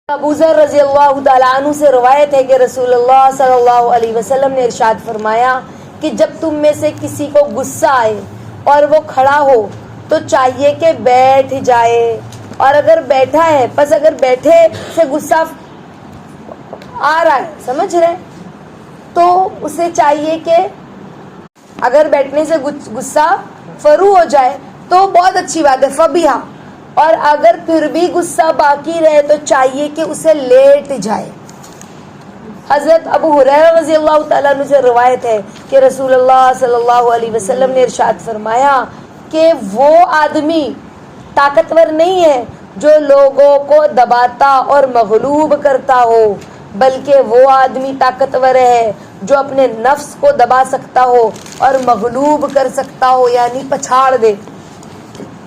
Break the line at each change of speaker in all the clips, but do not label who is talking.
ابو ذر رضی اللہ تعالیٰ عنہ سے روایت ہے کہ رسول اللہ صلی اللہ علیہ وسلم نے ارشاد فرمایا کہ جب تم میں سے کسی کو غصہ آئے اور وہ کھڑا ہو تو چاہیے کہ بیٹھ جائے، اور اگر بیٹھا ہے بس اگر بیٹھے سے غصہ آ رہا ہے، سمجھ رہے، تو اسے چاہیے کہ اگر بیٹھنے سے غصہ فرو ہو جائے تو بہت اچھی بات ہے، فبیہا، اور اگر پھر بھی غصہ باقی رہے تو چاہیے کہ اسے لیٹ جائے۔ حضرت ابو ہریرہ رضی اللہ تعالیٰ عنہ سے روایت ہے کہ رسول اللہ صلی اللہ علیہ وسلم نے ارشاد فرمایا کہ وہ آدمی طاقتور نہیں ہے جو لوگوں کو دباتا اور مغلوب کرتا ہو، بلکہ وہ آدمی طاقتور ہے جو اپنے نفس کو دبا سکتا ہو اور مغلوب کر سکتا ہو، یعنی پچھاڑ دے۔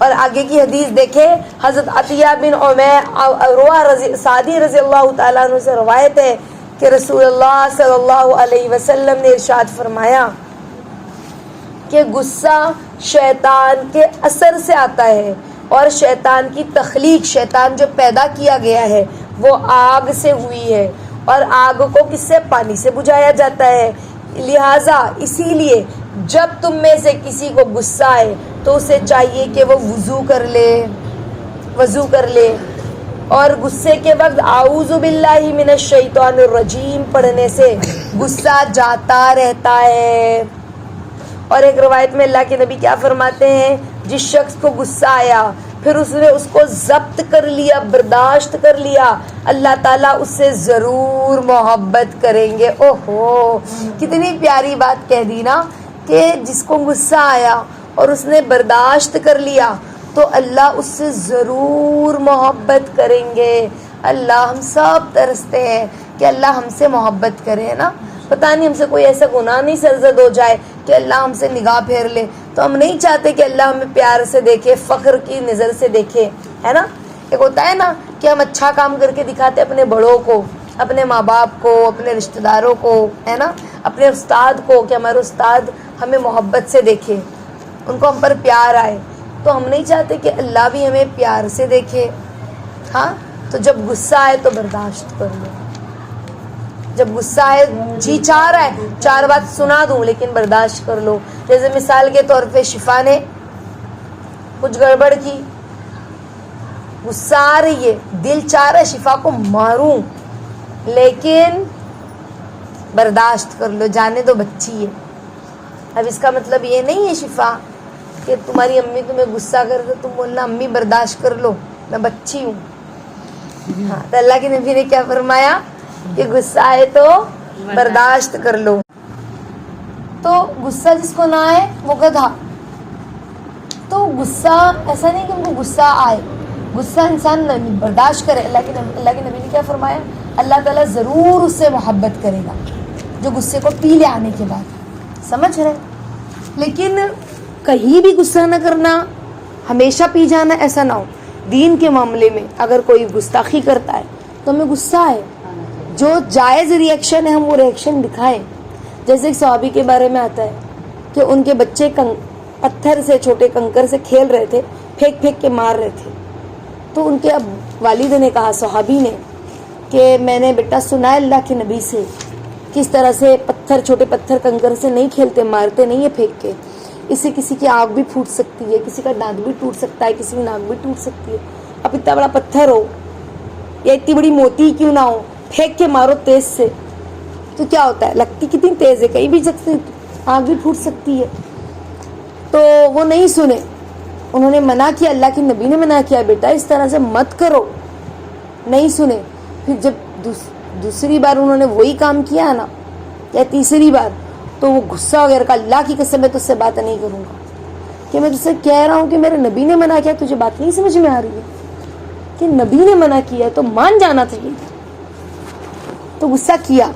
اور آگے کی حدیث دیکھیں، حضرت عطیہ بن عمیر سعدی رضی اللہ تعالیٰ عنہ سے روایت ہے کہ رسول اللہ صلی اللہ علیہ وسلم نے ارشاد فرمایا کہ غصہ شیطان کے اثر سے آتا ہے، اور شیطان کی تخلیق، شیطان جو پیدا کیا گیا ہے وہ آگ سے ہوئی ہے، اور آگ کو کس سے؟ پانی سے بجھایا جاتا ہے۔ لہٰذا اسی لیے جب تم میں سے کسی کو غصہ آئے تو اسے چاہیے کہ وہ وضو کر لے، اور غصے کے وقت اعوذ باللہ من الشیطان الرجیم پڑھنے سے غصہ جاتا رہتا ہے۔ اور ایک روایت میں اللہ کے نبی کیا فرماتے ہیں، جس شخص کو غصہ آیا پھر اس نے اس کو ضبط کر لیا، برداشت کر لیا، اللہ تعالیٰ اس سے ضرور محبت کریں گے۔ اوہو، کتنی پیاری بات کہہ دی نا، کہ جس کو غصہ آیا اور اس نے برداشت کر لیا تو اللہ اس سے ضرور محبت کریں گے۔ اللہ، ہم سب ترستے ہیں کہ اللہ ہم سے محبت کرے نا، پتہ نہیں ہم سے کوئی ایسا گناہ نہیں سرزد ہو جائے کہ اللہ ہم سے نگاہ پھیر لے، تو ہم نہیں چاہتے کہ اللہ ہمیں پیار سے دیکھے، فخر کی نظر سے دیکھے، ہے نا۔ ایک ہوتا ہے نا کہ ہم اچھا کام کر کے دکھاتے اپنے بڑوں کو، اپنے ماں باپ کو، اپنے رشتہ داروں کو، ہے نا، اپنے استاد کو، کہ ہمارے استاد ہمیں محبت سے دیکھے، ان کو ہم پر پیار آئے، تو ہم نہیں چاہتے کہ اللہ بھی ہمیں پیار سے دیکھے۔ ہاں، تو جب غصہ آئے تو برداشت کر لو، جب غصہ آئے، جی چاہ رہا ہے 4 بات سنا دوں لیکن برداشت کر لو۔ جیسے مثال کے طور پہ شفا نے کچھ گڑبڑ کی، غصہ آ رہی ہے، دل چاہ رہا ہے شفا کو ماروں، لیکن برداشت کر لو، جانے دو، بچی ہے۔ اب اس کا مطلب یہ نہیں ہے شفا کہ تمہاری امی تمہیں غصہ کر تو تم بولنا امی برداشت کر لو، میں بچی ہوں۔ ہاں، تو اللہ کے نبی نے کیا فرمایا کہ غصہ آئے تو برداشت کر لو۔ تو غصہ جس کو نہ آئے وہ گدھا۔ تو غصہ ایسا نہیں کہ ان کو غصہ آئے، غصہ انسان برداشت کرے۔ اللہ کے نبی نے کیا فرمایا، اللہ تعالیٰ ضرور اس سے محبت کرے گا جو غصے کو پی لے آنے کے بعد، سمجھ رہے۔ لیکن کہیں بھی غصہ نہ کرنا، ہمیشہ پی جانا، ایسا نہ ہو۔ دین کے معاملے میں اگر کوئی گستاخی کرتا ہے تو ہمیں غصہ آئے، جو جائز ریئیکشن ہے ہم وہ ریئیکشن دکھائیں۔ جیسے ایک صحابی کے بارے میں آتا ہے کہ ان کے بچے پتھر سے، چھوٹے کنکر سے کھیل رہے تھے، پھینک پھینک کے مار رہے تھے، تو ان کے والد نے کہا، صحابی نے، کہ میں نے بیٹا سنا ہے اللہ کے نبی سے کس طرح سے پتھر، چھوٹے پتھر کنکر سے نہیں کھیلتے، مارتے نہیں ہے پھینک کے، اس سے کسی کی آنکھ بھی پھوٹ سکتی ہے، کسی کا دانت بھی ٹوٹ سکتا ہے، کسی کی ناک بھی ٹوٹ سکتی ہے۔ اب اتنا بڑا پتھر ہو یا اتنی بڑی موتی کیوں نہ ہو، پھینک کے مارو تیز سے تو کیا ہوتا ہے، لگتی کتنی تیز ہے، کہیں بھی آنکھ بھی پھوٹ سکتی ہے۔ تو وہ نہیں سنے، انہوں نے منع کیا، اللہ کے نبی نے منع کیا، بیٹا اس طرح سے مت کرو، نہیں سنے۔ پھر جب دوسری بار انہوں نے وہی کام کیا نا، یا تیسری بار، تو وہ غصہ ہو گیا، کہا اللہ کی قسم میں تجھ سے بات نہیں کروں گا، کہ میں تجھ سے کہہ رہا ہوں کہ میرے نبی نے منع کیا، تجھے بات نہیں سمجھ میں آ رہی ہے کہ نبی نے منع کیا تو مان جانا چاہیے۔ تو غصہ کیا۔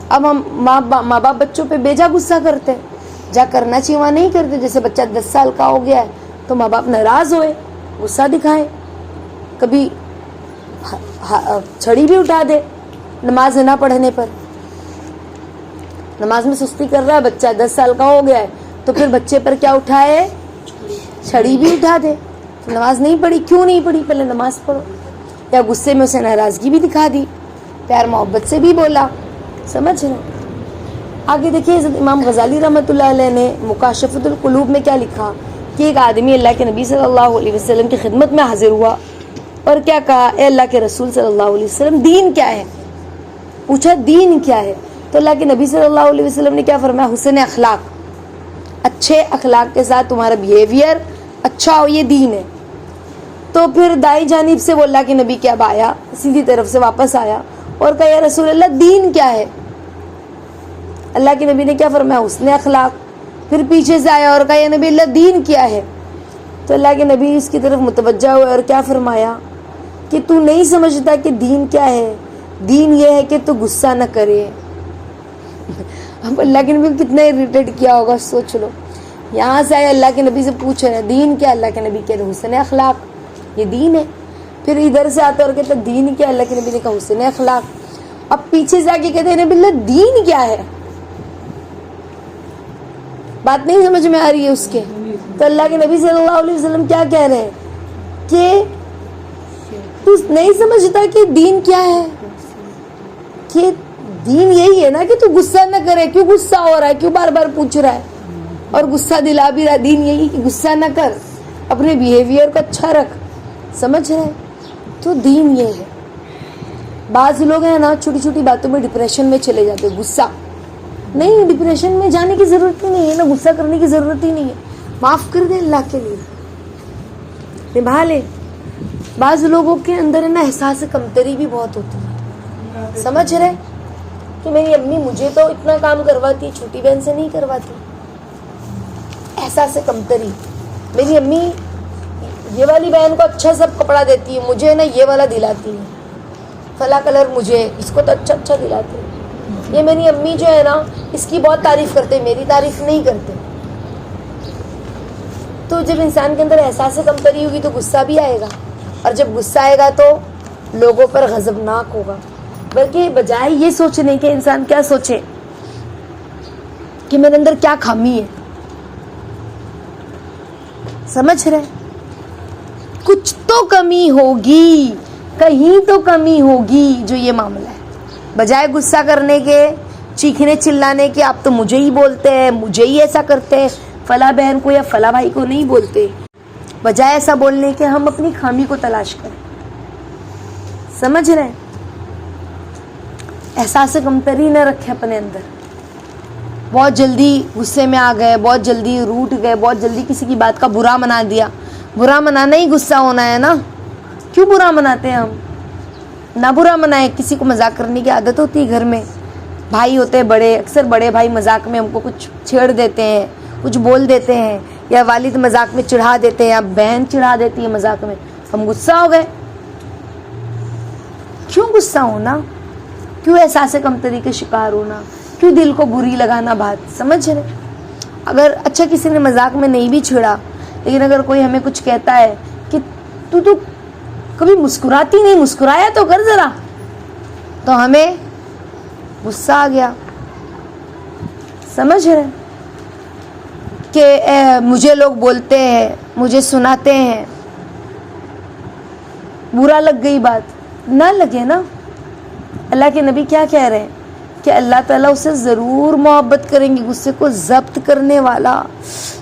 اب ہم ماں باپ بچوں پہ بیجا غصہ کرتے ہیں، جہاں کرنا چاہیے وہاں نہیں کرتے۔ جیسے بچہ 10 سال کا ہو گیا ہے تو ماں باپ ناراض ہوئے، غصہ دکھائے، کبھی چھڑی بھی اٹھا دے نماز نہ پڑھنے پر، نماز میں سستی کر رہا ہے بچہ، 10 سال کا ہو گیا ہے، تو پھر بچے پر کیا اٹھائے، چھڑی بھی اٹھا دے۔ نماز نہیں پڑھی، کیوں نہیں پڑھی، پہلے نماز پڑھو۔ یا غصے میں اسے ناراضگی بھی دکھا دی, پیار محبت سے بھی بولا. سمجھ رہے ہیں؟ آگے دیکھیے حضرت امام غزالی رحمۃ اللہ علیہ نے مکاشفۃ القلوب میں کیا لکھا کہ ایک آدمی اللہ کے نبی صلی اللہ علیہ وسلم کی خدمت میں حاضر ہوا اور کیا کہا, اے اللہ کے رسول صلی اللہ علیہ وسلم دین کیا ہے؟ پوچھا دین کیا ہے؟ تو اللہ کے نبی صلی اللہ علیہ وسلم نے کیا فرمایا, حسن اخلاق, اچھے اخلاق کے ساتھ تمہارا بیہیویئر اچھا ہو, یہ دین ہے. تو پھر دائیں جانب سے وہ اللہ کے نبی کے اب آیا, سیدھی طرف سے واپس آیا اور کہا یا رسول اللہ دین کیا ہے؟ اللہ کے نبی نے کیا فرمایا, حسن اخلاق. پھر پیچھے سے آیا اور کہا یا نبی اللہ دین کیا ہے؟ تو اللہ کے نبی اس کی طرف متوجہ ہوئے اور کیا فرمایا کہ تو نہیں سمجھتا کہ دین کیا ہے؟ دین یہ ہے کہ تو غصہ نہ کرے. اب اللہ کے نبی کو کتنا اریٹیٹ کیا ہوگا, سوچ لو. یہاں سے آیا اللہ کے نبی سے پوچھ رہے دین کیا؟ اللہ کے نبی کہتے حسن اخلاق, یہ دین ہے. پھر ادھر سے آتا اور کہتا دین کیا؟ اللہ کے نبی نے کہا حسن اخلاق. اب پیچھے سے آ کے کہتے ہیں نبی اللہ دین کیا ہے؟ بات نہیں سمجھ میں آ رہی ہے اس کے. تو اللہ کے نبی صلی اللہ علیہ وسلم کیا کہہ رہے ہیں کہ تو نہیں سمجھتا کہ دین کیا ہے, کہ دین یہی ہے نا کہ تو غصہ نہ کرے. کیوں غصہ ہو رہا ہے, کیوں بار بار پوچھ رہا ہے اور غصہ دلا بھی رہا ہے؟ دین یہی کہ غصہ نہ کر, اپنے بیہیویئر کو اچھا رکھ. سمجھ رہے ہیں؟ تو دین یہ ہے. بعض لوگ ہیں نا چھوٹی چھوٹی باتوں میں ڈپریشن میں چلے جاتے. غصہ نہیں, ڈپریشن میں جانے کی ضرورت ہی نہیں ہے نا, غصہ کرنے کی ضرورت ہی نہیں ہے. معاف کر دے اللہ کے لیے, نبھا لے. بعض لوگوں کے اندر ہے نا احساس کمتری بھی بہت ہوتی ہے. سمجھ رہے کہ میری امی مجھے تو اتنا کام کرواتی, چھوٹی بہن سے نہیں کرواتی. احساس کمتری, میری امی یہ والی بہن کو اچھا سب کپڑا دیتی ہے, مجھے نا یہ والا دلاتی ہے, فلاں کلر مجھے, اس کو تو اچھا اچھا دلاتی ہے. یہ میری امی جو ہے نا اس کی بہت تعریف کرتے, میری تعریف نہیں کرتے. تو جب انسان کے اندر احساس کمتری ہوگی تو غصہ بھی آئے گا, اور جب غصہ آئے گا تو لوگوں پر غضبناک ہوگا. بلکہ بجائے یہ سوچنے کے انسان کیا سوچے کہ میرے اندر کیا خامی ہے. سمجھ رہے, کچھ تو کمی ہوگی, کہیں تو کمی ہوگی جو یہ معاملہ ہے. بجائے غصہ کرنے کے, چیخنے چلانے کے, آپ تو مجھے ہی بولتے ہیں, مجھے ہی ایسا کرتے ہیں, فلاں بہن کو یا فلاں بھائی کو نہیں بولتے, بجائے ایسا بولنے کے ہم اپنی خامی کو تلاش کریں. سمجھ رہے ہیں؟ احساس کمتری نہ رکھے اپنے اندر. بہت جلدی غصے میں آ گئے, بہت جلدی روٹھ گئے, بہت جلدی کسی کی بات کا برا منا دیا. برا منانا ہی غصہ ہونا ہے نا. کیوں برا مناتے ہیں ہم؟ نہ برا منائے. کسی کو مذاق کرنے کی عادت ہوتی ہے گھر میں, بھائی ہوتے ہیں بڑے, اکثر بڑے بھائی مذاق میں ہم کو کچھ چھیڑ دیتے ہیں, کچھ بول دیتے ہیں, یا والد مذاق میں چڑھا دیتے ہیں, یا بہن چڑھا دیتی ہے مذاق میں, ہم غصہ ہو گئے. کیوں غصہ ہونا؟ کیوں احساس کمتری کے شکار ہونا؟ کیوں دل کو بری لگانا بات؟ سمجھ رہے؟ اگر اچھا کسی نے مذاق میں نہیں بھی چھڑا, لیکن اگر کوئی ہمیں کچھ کہتا ہے کہ تو کبھی مسکراتی نہیں, مسکرایا تو کر ذرا, تو ہمیں غصہ آ گیا. سمجھ رہے کہ مجھے لوگ بولتے ہیں, مجھے سناتے ہیں, برا لگ گئی بات. نہ لگے نا. اللہ کے نبی کیا کہہ رہے ہیں کہ اللہ تعالیٰ اسے ضرور محبت کریں گے, غصے کو ضبط کرنے والا.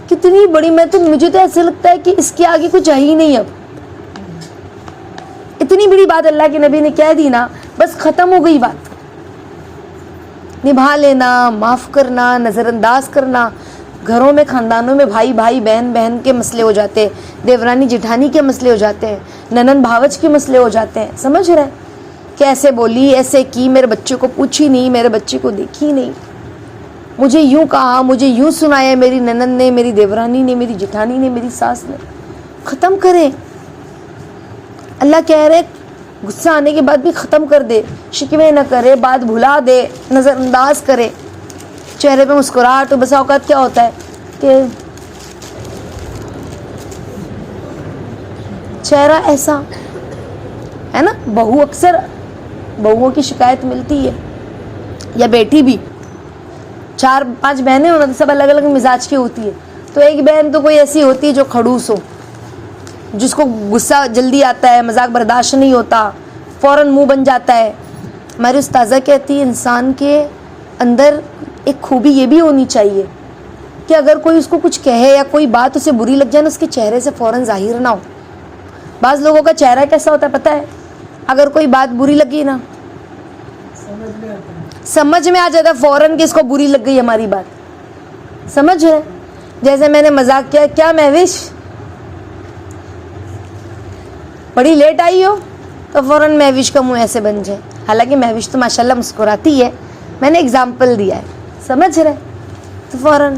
کتنی بڑی, مجھے تو ایسا لگتا ہے کہ اس کے آگے کچھ ہے ہی نہیں. اب اتنی بڑی بات اللہ کے نبی نے کہہ دی نا, بس ختم ہو گئی بات. نبھا لینا, معاف کرنا, نظر انداز کرنا. گھروں میں, خاندانوں میں بھائی بھائی, بہن بہن کے مسئلے ہو جاتے ہیں, دیورانی جٹھانی کے مسئلے ہو جاتے ہیں, ننند بھاوج کے مسئلے ہو جاتے ہیں. سمجھ رہے کہ ایسے بولی, ایسے کی, میرے بچے کو پوچھی نہیں, میرے بچے کو دیکھی نہیں, مجھے یوں کہا, مجھے یوں سنایا میری ننند نے, میری دیورانی نے, میری جٹھانی نے, میری ساس نے. ختم کریں. اللہ کہہ رہے غصہ آنے کے بعد بھی ختم کر دے, شکوے نہ کرے, بات بھلا دے, نظر انداز کرے, چہرے پہ مسکراہٹ. تو بسا اوقات کیا ہوتا ہے کہ چہرہ ایسا ہے نا, بہو, اکثر بہوؤں کی شکایت ملتی ہے, یا بیٹی بھی, 4-5 بہنیں ہونا تو سب الگ الگ مزاج کی ہوتی ہے. تو ایک بہن تو کوئی ایسی ہوتی ہے جو کھڑوس ہو, جس کو غصہ جلدی آتا ہے, مذاق برداشت نہیں ہوتا, فوراً منہ بن جاتا ہے. ہماری استاذہ کہتی ہے انسان کے اندر ایک خوبی یہ بھی ہونی چاہیے کہ اگر کوئی اس کو کچھ کہے یا کوئی بات اسے بری لگ جائے نا, اس کے چہرے سے فوراً ظاہر نہ ہو. بعض لوگوں کا چہرہ کیسا ہوتا ہے پتہ ہے, اگر کوئی بات بری لگی نا سمجھ میں آ جاتا ہے فوراً کہ اس کو بری لگ گئی ہماری بات. سمجھ رہے, جیسے میں نے مذاق کیا, کیا مہوش بڑی لیٹ آئی ہو, تو فوراً مہوش کا منہ ایسے بن جائے. حالانکہ مہوش تو ماشاء اللہ مسکراتی ہے, میں نے اگزامپل دیا ہے. سمجھ رہے, تو فوراً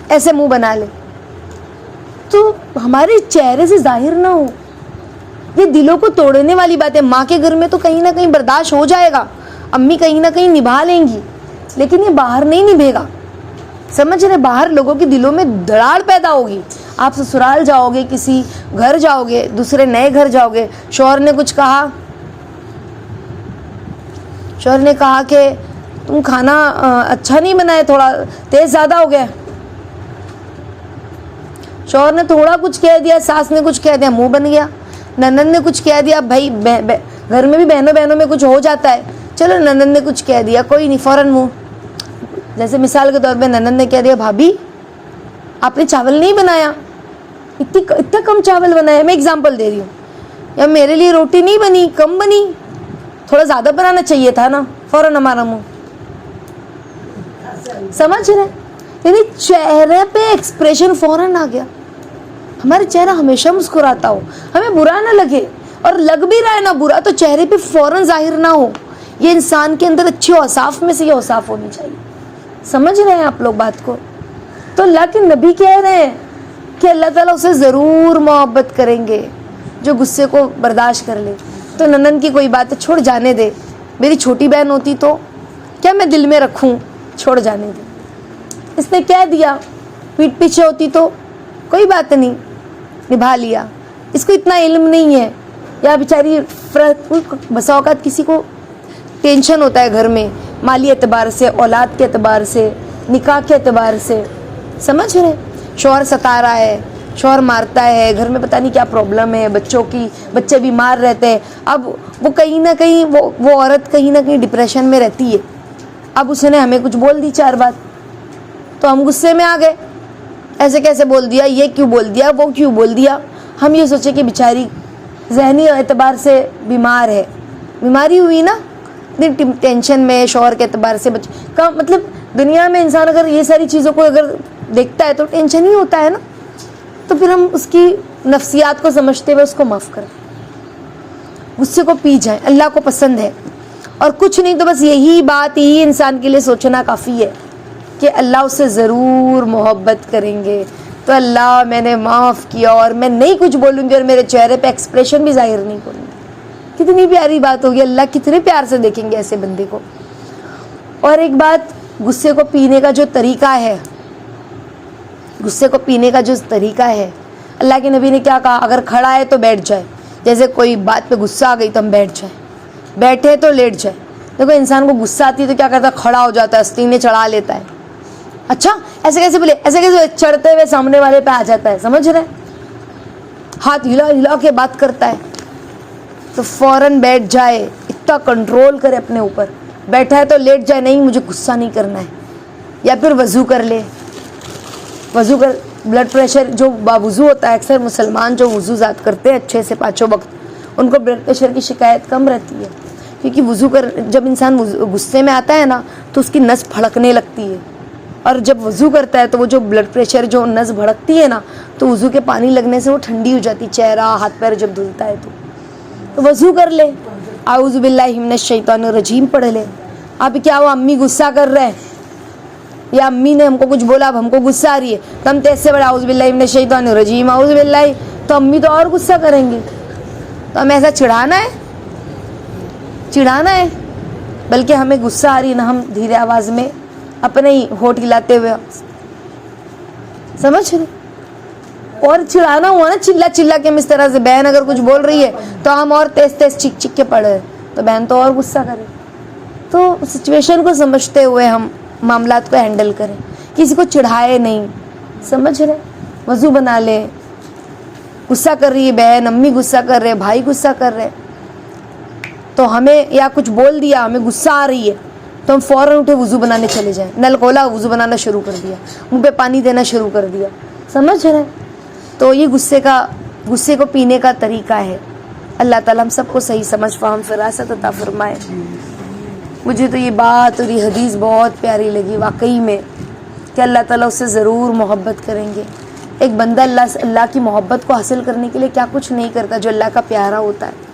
ایسے منہ بنا لے. تو ہمارے چہرے سے ظاہر نہ ہو, یہ دلوں کو توڑنے والی بات ہے. ماں کے گھر میں تو کہیں نہ کہیں برداشت ہو جائے گا, امی کہیں نہ کہیں نبھا لیں گی, لیکن یہ باہر نہیں نبھے گا. سمجھ رہے, باہر لوگوں کے دلوں میں دراڑ پیدا ہوگی. آپ سسرال جاؤ گے, کسی گھر جاؤ گے, دوسرے نئے گھر جاؤ گے, شوہر نے کچھ کہا, شوہر نے کہا کہ تم کھانا اچھا نہیں بنائے, تھوڑا تیز زیادہ ہو گیا. شوہر نے تھوڑا کچھ کہہ دیا, ساس نے کچھ کہہ دیا, منہ بن گیا. نند نے کچھ کہہ دیا, بھائی گھر میں بھی بہنوں میں کچھ ہو جاتا ہے, چلو نند نے کچھ کہہ دیا کوئی نہیں, فوراً منہ. جیسے مثال کے طور پہ نند نے کہہ دیا, بھابھی آپ نے چاول نہیں بنایا, اتنا کم چاول بنایا, میں اگزامپل دے رہی ہوں, یا میرے لیے روٹی نہیں بنی, کم بنی, تھوڑا زیادہ بنانا چاہیے تھا نا, فوراً ہمارا منہ. سمجھ رہے, یعنی چہرے پہ ایکسپریشن فوراً آ گیا. ہمارا چہرہ ہمیشہ مسکراتا ہو, ہمیں برا نہ لگے, اور لگ بھی رہا ہے نا برا تو چہرے پہ فوراً ظاہر نہ ہو. یہ انسان کے اندر اچھے اوصاف میں سے یہ اوصاف ہونی چاہیے. سمجھ رہے ہیں آپ لوگ بات کو؟ تو اللہ کے نبی کہہ رہے ہیں کہ اللہ تعالیٰ اسے ضرور محبت کریں گے جو غصے کو برداشت کر لے. تو ننن کی کوئی بات ہے, چھوڑ جانے دے, میری چھوٹی بہن ہوتی تو کیا میں دل میں رکھوں, چھوڑ جانے دے. اس نے کہہ دیا, پیٹھ پیچھے ہوتی تو کوئی بات نہیں, نبھا لیا. اس کو اتنا علم نہیں ہے, یا بیچاری بسا اوقات کسی کو ٹینشن ہوتا ہے گھر میں, مالی اعتبار سے, اولاد کے اعتبار سے, نکاح کے اعتبار سے. سمجھ رہے, شوہر ستا رہا ہے, شوہر مارتا ہے, گھر میں پتہ نہیں کیا پرابلم ہے, بچے بیمار رہتے ہیں. اب وہ کہیں نہ کہیں وہ عورت کہیں نہ کہیں ڈپریشن میں رہتی ہے. اب اس نے ہمیں کچھ بول دی 4 بات, تو ہم غصے میں آ گئے, ایسے کیسے بول دیا, یہ کیوں بول دیا, وہ کیوں بول دیا. ہم یہ سوچے کہ بیچاری ذہنی اعتبار سے بیمار ہے, بیماری ہوئی نا, اتنی ٹینشن میں, شوہر کے اعتبار سے کا مطلب دنیا میں انسان اگر یہ ساری چیزوں کو اگر دیکھتا ہے تو ٹینشن ہی ہوتا ہے نا. تو پھر ہم اس کی نفسیات کو سمجھتے ہوئے اس کو معاف کریں, غصے کو پی جائیں. اللہ کو پسند ہے, اور کچھ نہیں تو بس یہی بات ہی انسان کے لیے سوچنا کافی ہے کہ اللہ اسے ضرور محبت کریں گے. تو اللہ میں نے معاف کیا, اور میں نہیں کچھ بولوں گی, اور میرے چہرے پہ ایکسپریشن بھی ظاہر نہیں کروں گی. کتنی پیاری بات ہوگی, اللہ کتنے پیار سے دیکھیں گے ایسے بندے کو. اور ایک بات, غصے کو پینے کا جو طریقہ ہے, غصے کو پینے کا جو طریقہ ہے, اللہ کے نبی نے کیا کہا, اگر کھڑا ہے تو بیٹھ جائے. جیسے کوئی بات پہ غصہ آ گئی تو ہم بیٹھ جائیں, بیٹھے تو لیٹ جائے. دیکھو انسان کو غصہ آتی ہے تو کیا کرتا ہے, کھڑا ہو جاتا ہے, آستینے چڑھا لیتا ہے. اچھا ایسے کیسے بولے, ایسے کیسے چڑھتے ہوئے سامنے والے پہ آ جاتا ہے. سمجھ رہے, ہاتھ ہلا ہلا کے بات کرتا ہے. تو فوراً بیٹھ جائے, اتنا کنٹرول کرے اپنے اوپر. بیٹھا ہے تو لیٹ جائے, نہیں مجھے غصہ نہیں کرنا ہے. یا پھر وضو کر لے, وضو کر, بلڈ پریشر جو باوضو ہوتا ہے, اکثر مسلمان جو وضو ذات کرتے ہیں اچھے سے 5 وقت, ان کو بلڈ پریشر کی شکایت کم رہتی ہے. کیونکہ وضو جب انسان غصے میں آتا ہے نا تو اس کی نس پھڑکنے لگتی ہے, اور جب وضو کرتا ہے تو وہ جو بلڈ پریشر جو نس بھڑکتی ہے نا, تو وضو کے پانی لگنے سے وہ ٹھنڈی ہو جاتی, چہرہ ہاتھ پیر جب دھلتا ہے تو وضو کر لے, اعوذ باللہ من الشیطان الرجیم پڑھ لے. اب کیا وہ امی غصہ کر رہے ہیں, یا امی نے ہم کو کچھ بولا, اب ہم کو غصہ آ رہی ہے, تو ہم تیز سے بڑا اعوذ باللہ من الشیطان الرجیم, اعوذ باللہ, تو امی تو اور غصہ کریں گی. تو ہمیں ایسا چڑھانا ہے, بلکہ ہمیں غصہ آ رہی ہے نا, ہم دھیرے آواز میں اپنے ہی ہونٹ ہلاتے ہوئے, سمجھ رہے, اور چڑھانا ہوا نا چلا چلا کے, ہم اس طرح سے, بہن اگر کچھ بول رہی ہے تو ہم اور تیز تیز چک چک کے پڑھے, تو بہن تو اور غصہ کرے. تو سچویشن کو سمجھتے ہوئے ہم معاملات کو ہینڈل کریں, کسی کو چڑھائے نہیں. سمجھ رہے, وضو بنا لے, غصہ کر رہی ہے بہن، امی غصہ کر رہے، بھائی غصہ کر رہے، تو ہمیں یا کچھ بول دیا، ہمیں غصہ آ رہی ہے تو ہم فوراً اٹھے وضو بنانے چلے جائیں، نل کھولا وضو بنانا شروع کر دیا، منہ پہ پانی دینا شروع کر دیا، سمجھ رہے؟ تو یہ غصے کو پینے کا طریقہ ہے۔ اللہ تعالیٰ ہم سب کو صحیح سمجھ فہم فراست عطا فرمائے۔ مجھے تو یہ بات اور یہ حدیث بہت پیاری لگی واقعی میں، کہ اللہ تعالیٰ اس سے ضرور محبت کریں گے۔ ایک بندہ اللہ کی محبت کو حاصل کرنے کے لیے کیا کچھ نہیں کرتا جو اللہ کا پیارا ہوتا ہے۔